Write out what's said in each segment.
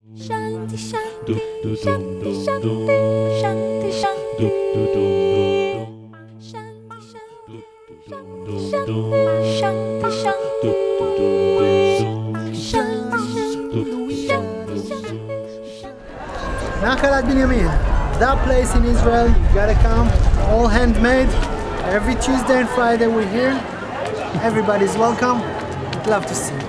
Shanti Shanti Shanti Shanti Shanti Shanti Shanti Shanti Nachalat Binyamin, that place in Israel, you gotta come, all handmade. Every Tuesday and Friday we're here. Everybody's welcome. I'd love to see you.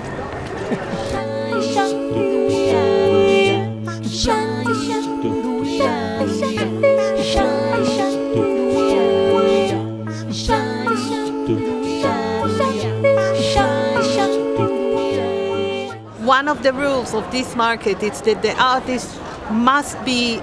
One of the rules of this market is that the artist must be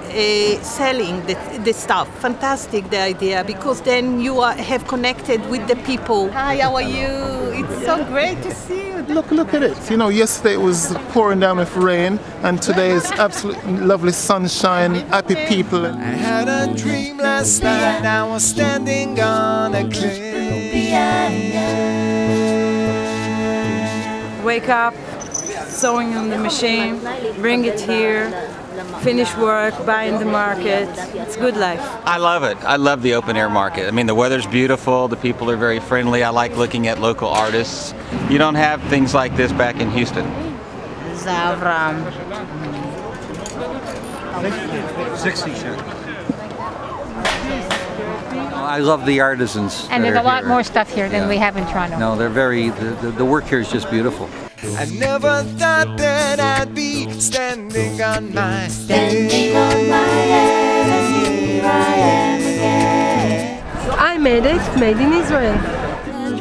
selling the stuff. Fantastic, the idea, because then you have connected with the people. Hi, how are you? It's so great to see you. Look at it. You know, yesterday it was pouring down with rain, and today is absolutely lovely sunshine, happy people. I had a dream last night, I was standing on a cliff. Wake up, sewing on the machine, bring it here, finish work, buy in the market. It's good life. I love it. I love the open air market. I mean, the weather's beautiful, the people are very friendly. I like looking at local artists. You don't have things like this back in Houston. Zavram. 60 cents. I love the artisans. And there's a lot more stuff here than we have in Toronto. No, they're very, the work here is just beautiful. I never thought that I'd be standing on my head, and here I am again. I made it, made in Israel.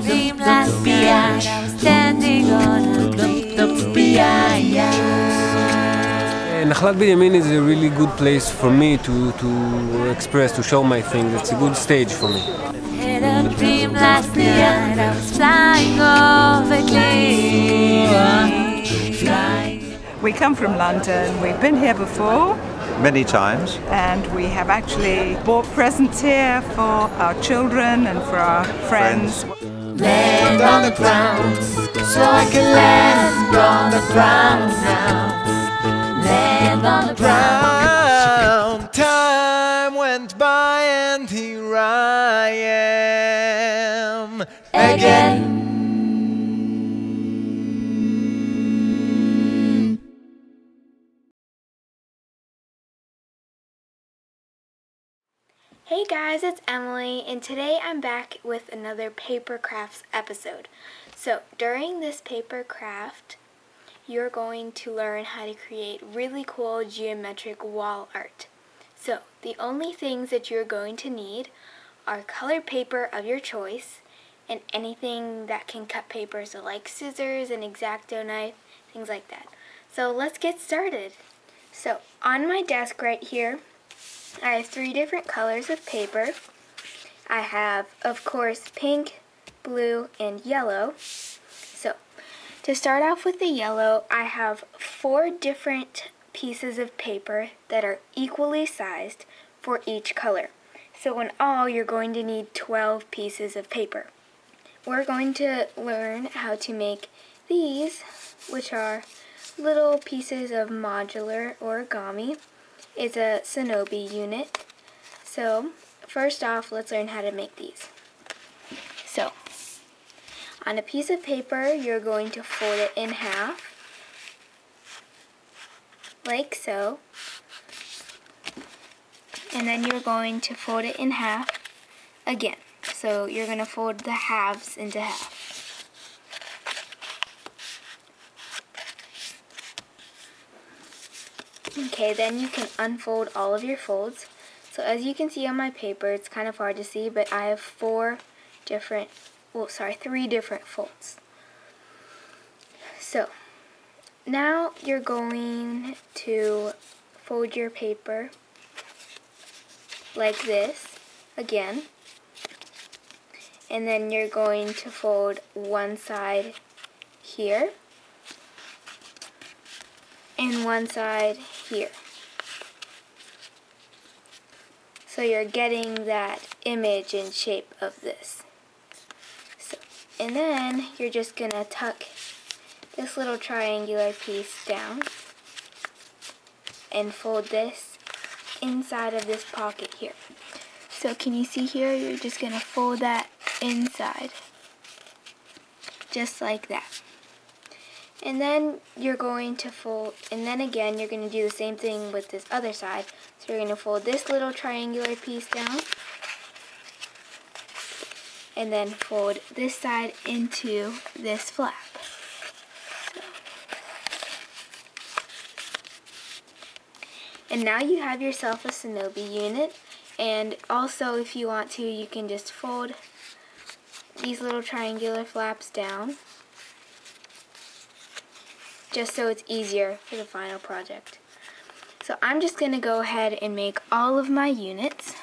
Dream last night, I was standing on a cliff. Nachalat Binyamin is a really good place for me to express, to show my thing. It's a good stage for me. Had a dream last night, I was flying over cliffs. We come from London. We've been here before. Many times. And we have actually bought presents here for our children and for our friends. Land on the ground, so I can land on the ground now. Land on the ground. Time went by and here I am again. Hey guys, it's Emily, and today I'm back with another paper crafts episode. So during this paper craft, you're going to learn how to create really cool geometric wall art. So the only things that you're going to need are colored paper of your choice and anything that can cut paper, so like scissors, an X-Acto knife, things like that. So let's get started. So on my desk right here, I have 3 different colors of paper. I have, of course, pink, blue, and yellow. So, to start off with the yellow, I have 4 different pieces of paper that are equally sized for each color. So in all, you're going to need 12 pieces of paper. We're going to learn how to make these, which are little pieces of modular origami. It's a Sonobi unit. So first off, let's learn how to make these. So on a piece of paper, you're going to fold it in half, like so, and then you're going to fold it in half again. So you're going to fold the halves into half. Okay, then you can unfold all of your folds. So as you can see on my paper, it's kind of hard to see, but I have 3 different folds. So now you're going to fold your paper like this again, and then you're going to fold one side here and one side here. So you're getting that image and shape of this. So, and then you're just going to tuck this little triangular piece down and fold this inside of this pocket here. So can you see here? You're just going to fold that inside. Just like that. And then you're going to fold, and then again you're going to do the same thing with this other side. So you're going to fold this little triangular piece down, and then fold this side into this flap. And now you have yourself a Shinobi unit. And also, if you want to, you can just fold these little triangular flaps down, just so it's easier for the final project. So I'm just going to go ahead and make all of my units.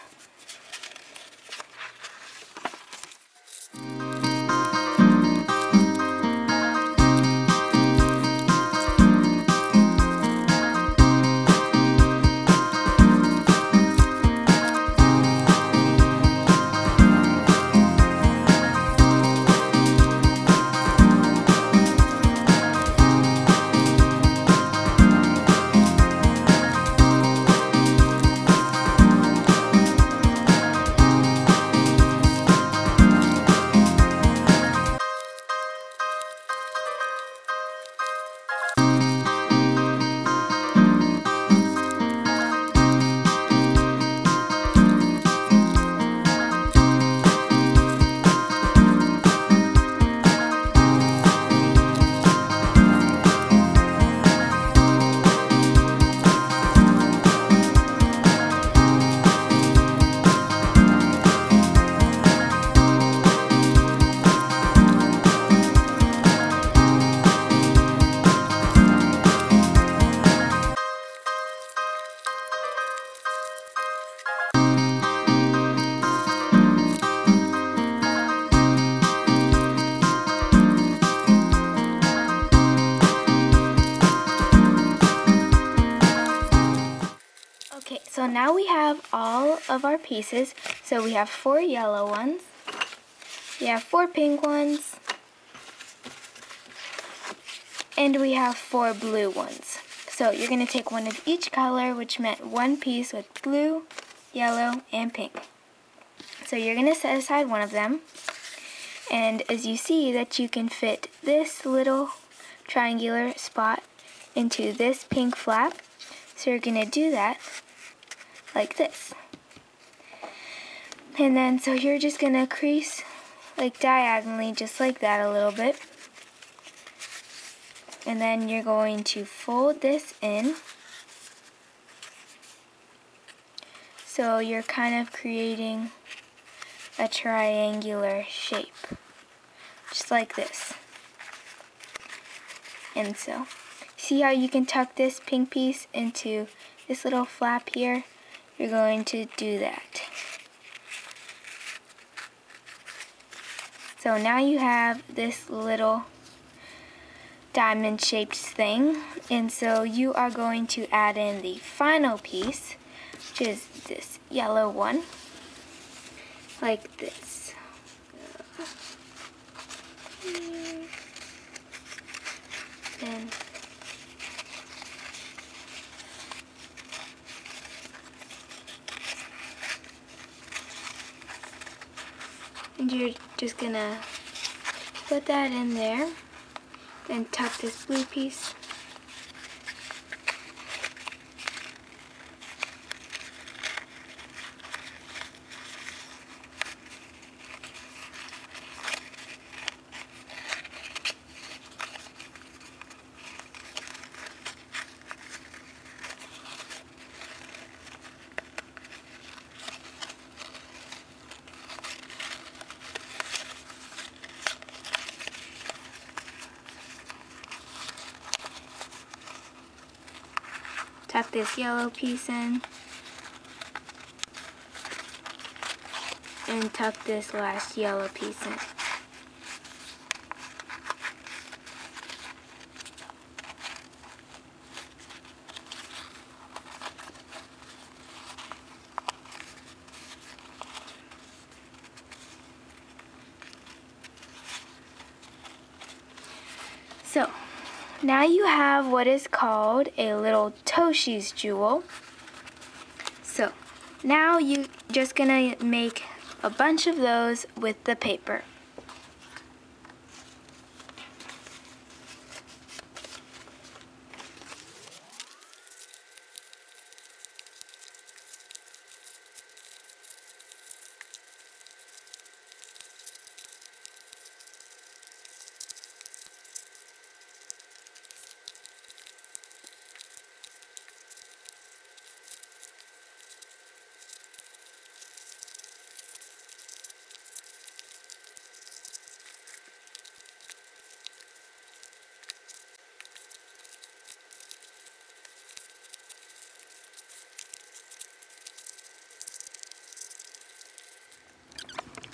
Okay, so now we have all of our pieces. So we have 4 yellow ones, we have 4 pink ones, and we have 4 blue ones. So you're going to take one of each color, which meant one piece with blue, yellow, and pink. So you're going to set aside one of them, and as you see that you can fit this little triangular spot into this pink flap, so you're going to do that like this. And then so you're just going to crease like diagonally just like that a little bit. And then you're going to fold this in. So you're kind of creating a triangular shape. Just like this. And so, see how you can tuck this pink piece into this little flap here? You're going to do that. So now you have this little diamond-shaped thing, and so you are going to add in the final piece, which is this yellow one, like this. Then and you're just gonna put that in there, then tuck this blue piece. Tuck this yellow piece in, and tuck this last yellow piece in. So, now you have what is called a little Toshi's jewel. So now you're just gonna make a bunch of those with the paper.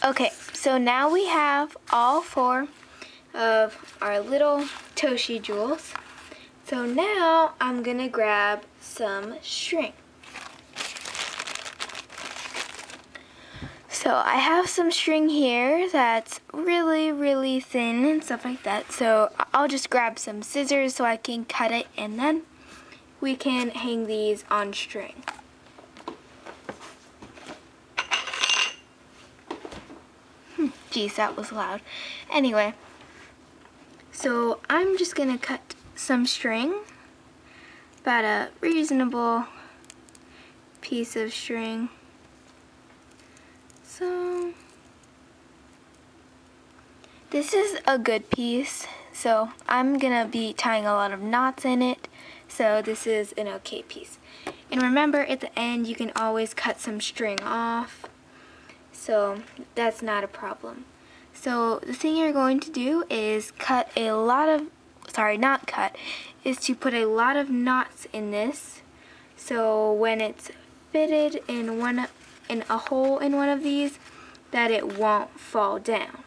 Okay, so now we have all 4 of our little Toshi jewels. So now I'm gonna grab some string. So I have some string here that's really thin and stuff like that. So I'll just grab some scissors so I can cut it, and then we can hang these on string. Geez, that was loud. Anyway, so I'm just gonna cut some string, about a reasonable piece of string. So this is a good piece, so I'm gonna be tying a lot of knots in it, so this is an okay piece. And remember, at the end you can always cut some string off, so that's not a problem. So the thing you're going to do is cut a lot of, is to put a lot of knots in this, so when it's fitted in a hole in one of these, that it won't fall down.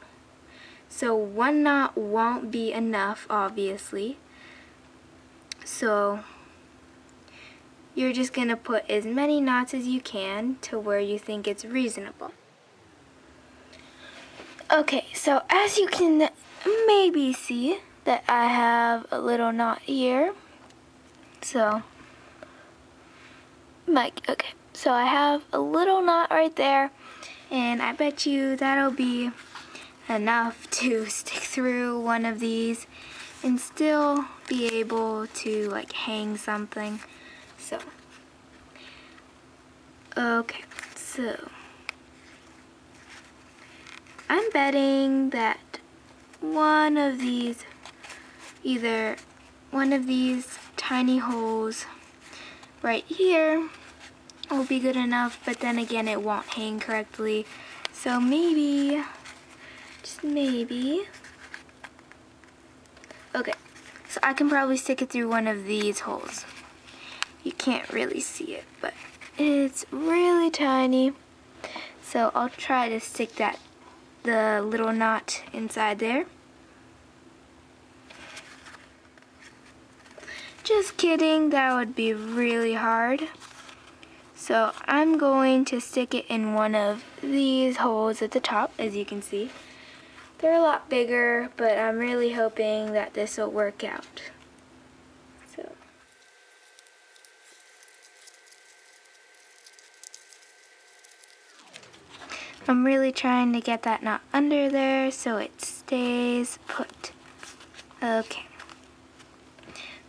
So one knot won't be enough, obviously. So you're just gonna put as many knots as you can to where you think it's reasonable. Okay, so as you can maybe see that I have a little knot here. So okay, so I have a little knot right there, and I bet you that'll be enough to stick through one of these and still be able to like hang something. So okay, so I'm betting that either one of these tiny holes right here will be good enough, but then again it won't hang correctly. So maybe, just maybe. Okay, so I can probably stick it through one of these holes. You can't really see it, but it's really tiny. So I'll try to stick the little knot inside there. Just kidding, that would be really hard. So I'm going to stick it in one of these holes at the top, as you can see. They're a lot bigger, but I'm really hoping that this will work out. So I'm really trying to get that knot under there so it stays put. Okay.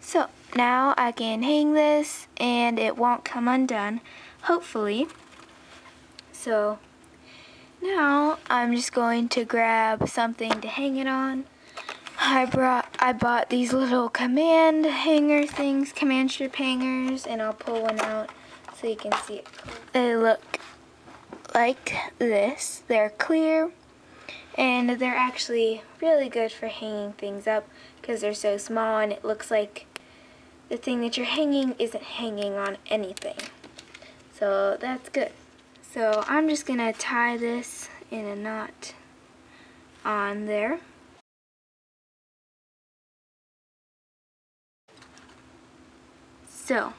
So now I can hang this and it won't come undone, hopefully. So now I'm just going to grab something to hang it on. I bought these little command hanger things, command strip hangers, and I'll pull one out so you can see it. They look like this. They're clear, and they're actually really good for hanging things up because they're so small and it looks like the thing that you're hanging isn't hanging on anything. So that's good. So I'm just gonna tie this in a knot on there. So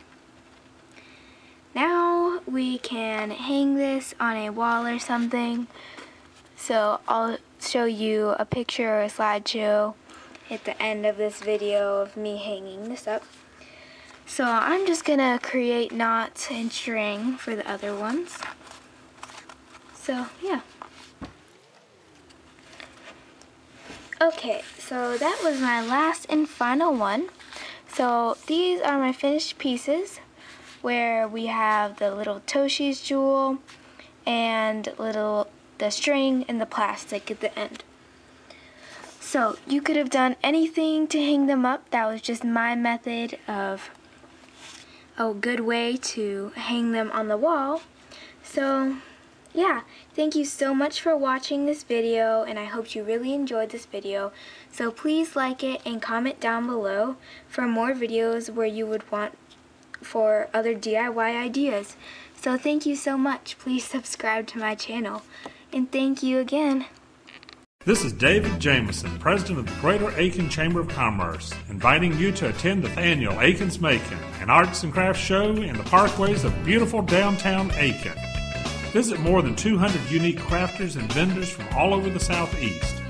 now we can hang this on a wall or something. So I'll show you a picture or a slideshow at the end of this video of me hanging this up. So I'm just gonna create knots and string for the other ones. So yeah. Okay, so that was my last and final one. So these are my finished pieces where we have the little Toshi's jewel and the string and the plastic at the end. So you could have done anything to hang them up. That was just my method of a good way to hang them on the wall. So yeah, thank you so much for watching this video, and I hope you really enjoyed this video. So please like it and comment down below for more videos where you would want for other DIY ideas. So thank you so much. Please subscribe to my channel, and thank you again. This is David Jameson, President of the Greater Aiken Chamber of Commerce, inviting you to attend the annual Aiken's Macon, an arts and crafts show in the parkways of beautiful downtown Aiken. Visit more than 200 unique crafters and vendors from all over the Southeast.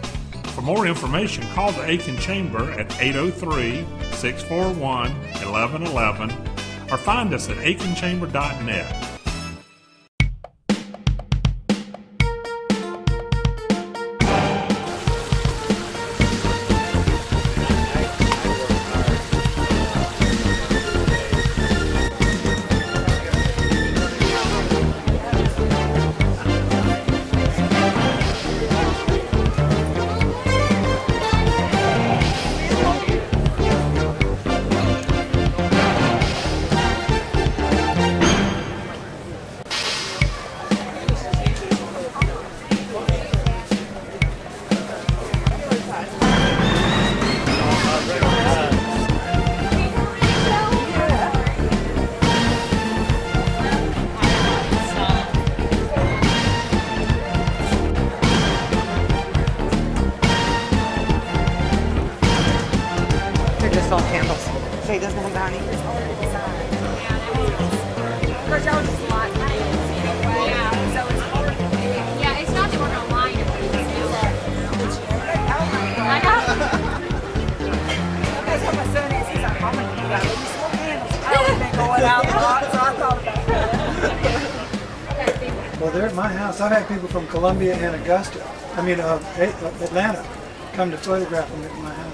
For more information, call the Aiken Chamber at 803-641-1111 or find us at aikenchamber.net. All candles. So he doesn't have any. Of course, that was just a lot. Yeah, so it's it's not that we're going to line it. I know. That's what my son is. He's like, Mama, you got to use more candles. I don't been going out a lot, so I thought about it. Well, they're at my house. I've had people from Columbia and Atlanta come to photograph them at my house.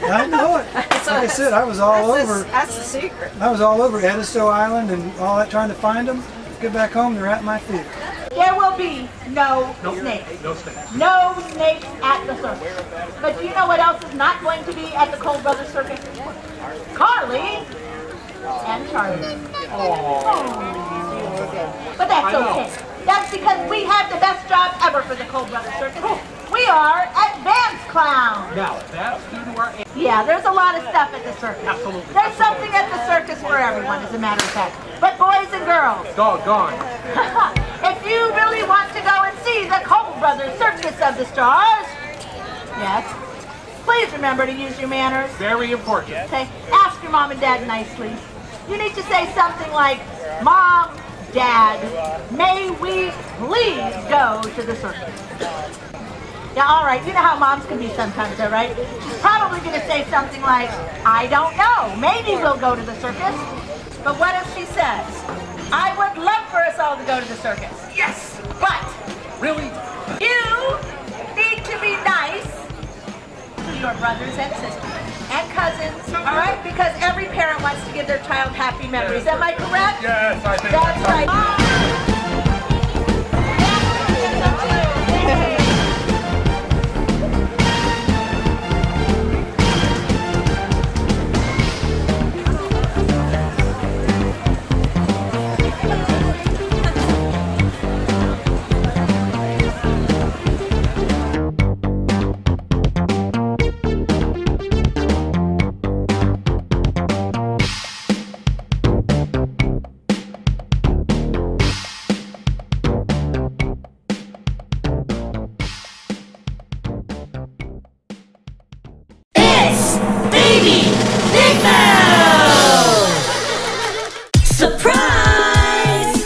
I know it. Like I said, I was all over. That's the secret. I was all over Edisto Island and all that trying to find them. Get back home, they're at my feet. There will be no snakes. No snakes. No snakes at the circus. But do you know what else is not going to be at the Cole Brothers Circus? Carly and Charlie. But that's okay. That's because we have the best job ever for the Cole Brothers Circus. We are advanced clowns. Now, that's due to our... Yeah, there's a lot of stuff at the circus. Absolutely. There's something at the circus for everyone, as a matter of fact. But boys and girls, Doggone. if you really want to go and see the Cole Brothers Circus of the Stars, yes, please remember to use your manners. Very important. Okay, ask your mom and dad nicely. You need to say something like, Mom, Dad, may we please go to the circus? Now, all right, you know how moms can be sometimes, all right? She's probably going to say something like, I don't know, maybe we'll go to the circus. But what if she says, I would love for us all to go to the circus. Yes! But, really, you need to be nice to your brothers and sisters and cousins, all right? Because every parent wants to give their child happy memories. Am I correct? Yes, I think that's right.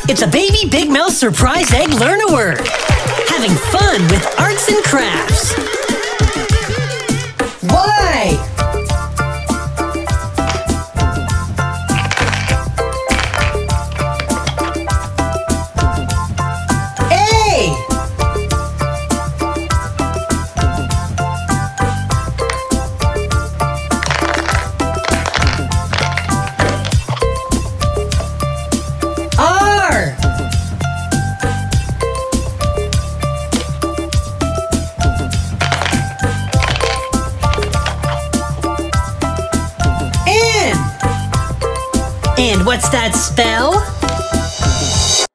It's a Baby Big Mouth Surprise Egg Learn-A-Word. Having fun with arts and crafts. Why? And what's that spell?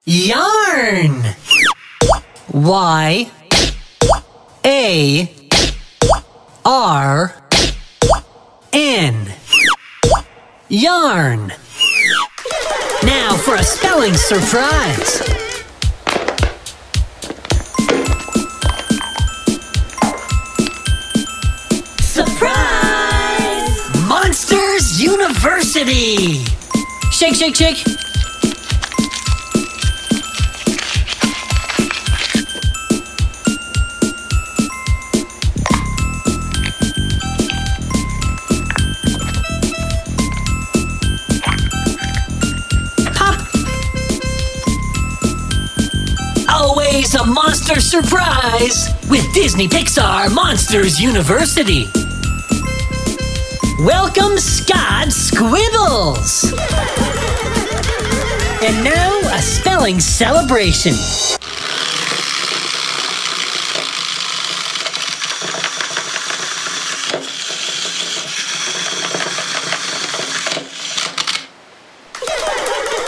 Yarn! Y-A-R-N. Yarn. Now for a spelling surprise. Surprise! Monsters University! Shake, shake, shake. Always a monster surprise with Disney Pixar Monsters University. Welcome, Scott Squibbles! And now, a spelling celebration.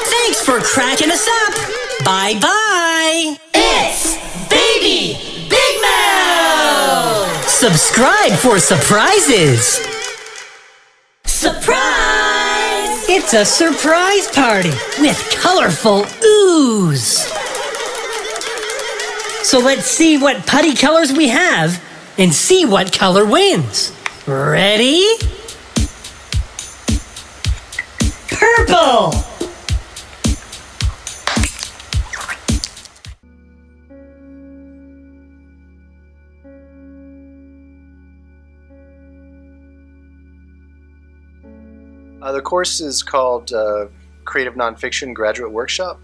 Thanks for cracking us up. Bye-bye. It's Baby Big Mouth. Subscribe for surprises. Surprise! It's a surprise party with colorful ooze. So let's see what putty colors we have and see what color wins. Ready? Purple! The course is called Creative Nonfiction Graduate Workshop,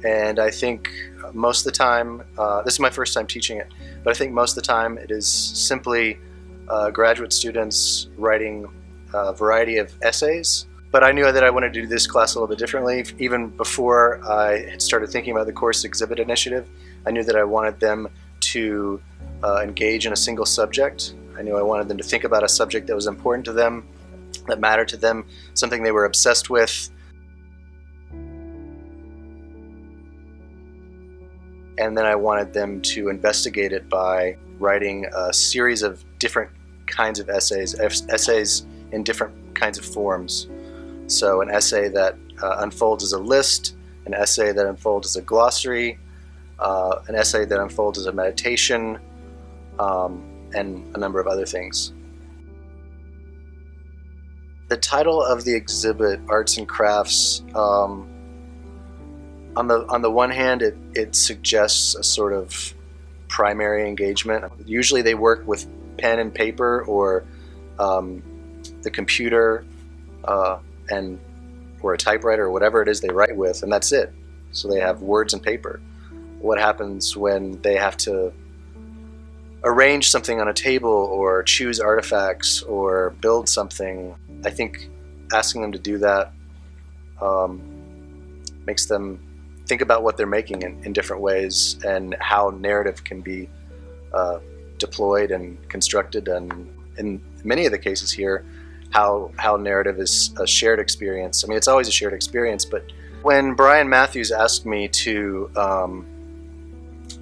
and I think most of the time, this is my first time teaching it, but I think most of the time it is simply graduate students writing a variety of essays. But I knew that I wanted to do this class a little bit differently. Even before I had started thinking about the course exhibit initiative, I knew that I wanted them to engage in a single subject. I knew I wanted them to think about a subject that was important to them, that mattered to them, something they were obsessed with. And then I wanted them to investigate it by writing a series of different kinds of essays in different kinds of forms. So an essay that unfolds as a list, an essay that unfolds as a glossary, an essay that unfolds as a meditation, and a number of other things. The title of the exhibit, Arts and Crafts, on the one hand, it suggests a sort of primary engagement. Usually they work with pen and paper or the computer or a typewriter or whatever it is they write with, and that's it. So they have words and paper. What happens when they have to arrange something on a table or choose artifacts or build something? I think asking them to do that makes them think about what they're making in different ways and how narrative can be deployed and constructed, and in many of the cases here, how narrative is a shared experience. I mean, it's always a shared experience, but when Brian Matthews asked me to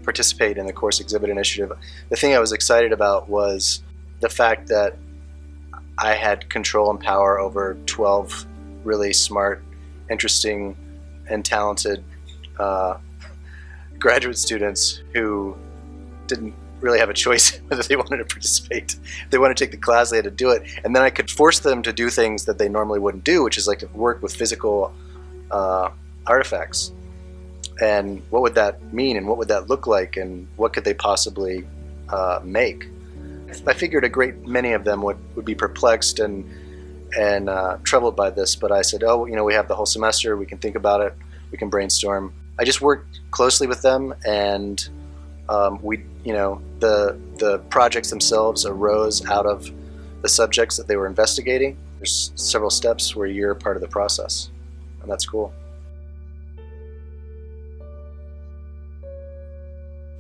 participate in the course exhibit initiative, the thing I was excited about was the fact that I had control and power over 12 really smart, interesting, and talented graduate students who didn't really have a choice whether they wanted to participate. If they wanted to take the class, they had to do it. And then I could force them to do things that they normally wouldn't do, which is like to work with physical artifacts. And what would that mean, and what would that look like, and what could they possibly make? I figured a great many of them would be perplexed and troubled by this, but I said, oh, you know, we have the whole semester, we can think about it, we can brainstorm. I just worked closely with them, and the projects themselves arose out of the subjects that they were investigating. There's several steps where you're part of the process, and that's cool.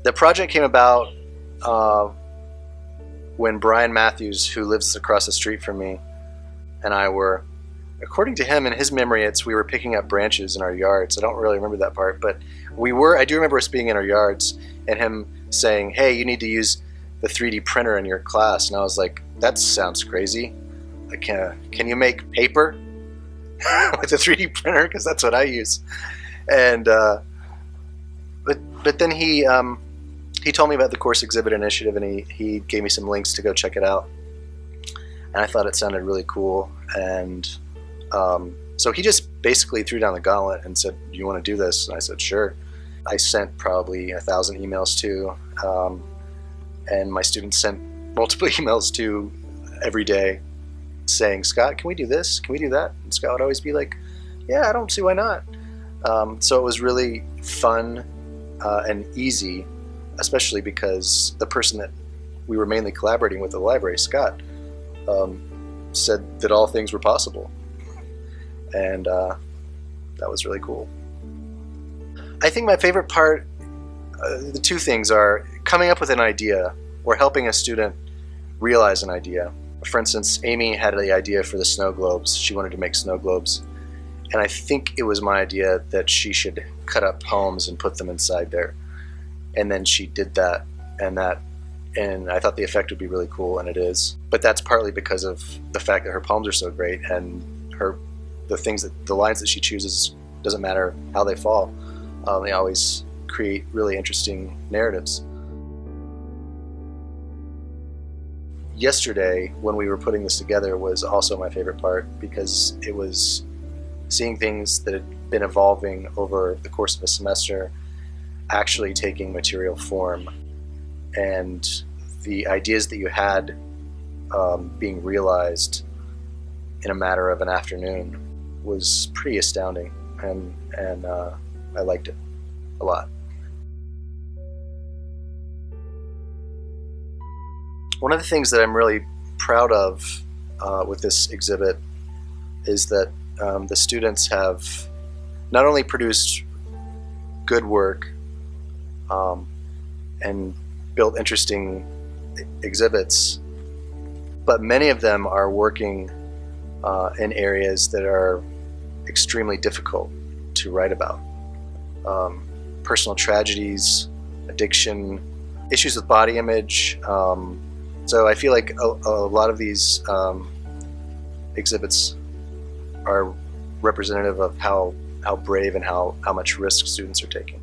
The project came about when Brian Matthews, who lives across the street from me, and I were according to him, in his memory, we were picking up branches in our yards. I don't really remember that part, but I do remember us being in our yards and him saying, hey, you need to use the 3D printer in your class. And I was like, that sounds crazy. Like, can you make paper with a 3D printer? Because that's what I use. And but then he told me about the course exhibit initiative, and he gave me some links to go check it out. And I thought it sounded really cool. And so he just basically threw down the gauntlet and said, do you want to do this? And I said, sure. I sent probably 1,000 emails to, and my students sent multiple emails to every day saying, Scott, can we do this? Can we do that? And Scott would always be like, yeah, I don't see why not. So it was really fun and easy, especially because the person that we were mainly collaborating with at the library, Scott, said that all things were possible. And that was really cool. I think my favorite part, the two things are coming up with an idea or helping a student realize an idea. For instance, Amy had the idea for the snow globes. She wanted to make snow globes. And I think it was my idea that she should cut up poems and put them inside there. And then she did that, and I thought the effect would be really cool, and it is. But that's partly because of the fact that her poems are so great, and the lines that she chooses, doesn't matter how they fall. They always create really interesting narratives. Yesterday, when we were putting this together, was also my favorite part, because it was seeing things that had been evolving over the course of a semester actually taking material form, and the ideas that you had being realized in a matter of an afternoon was pretty astounding, and I liked it a lot. One of the things that I'm really proud of with this exhibit is that the students have not only produced good work and built interesting exhibits, but many of them are working in areas that are extremely difficult to write about. Personal tragedies, addiction, issues with body image. So I feel like a lot of these exhibits are representative of how brave and how much risk students are taking.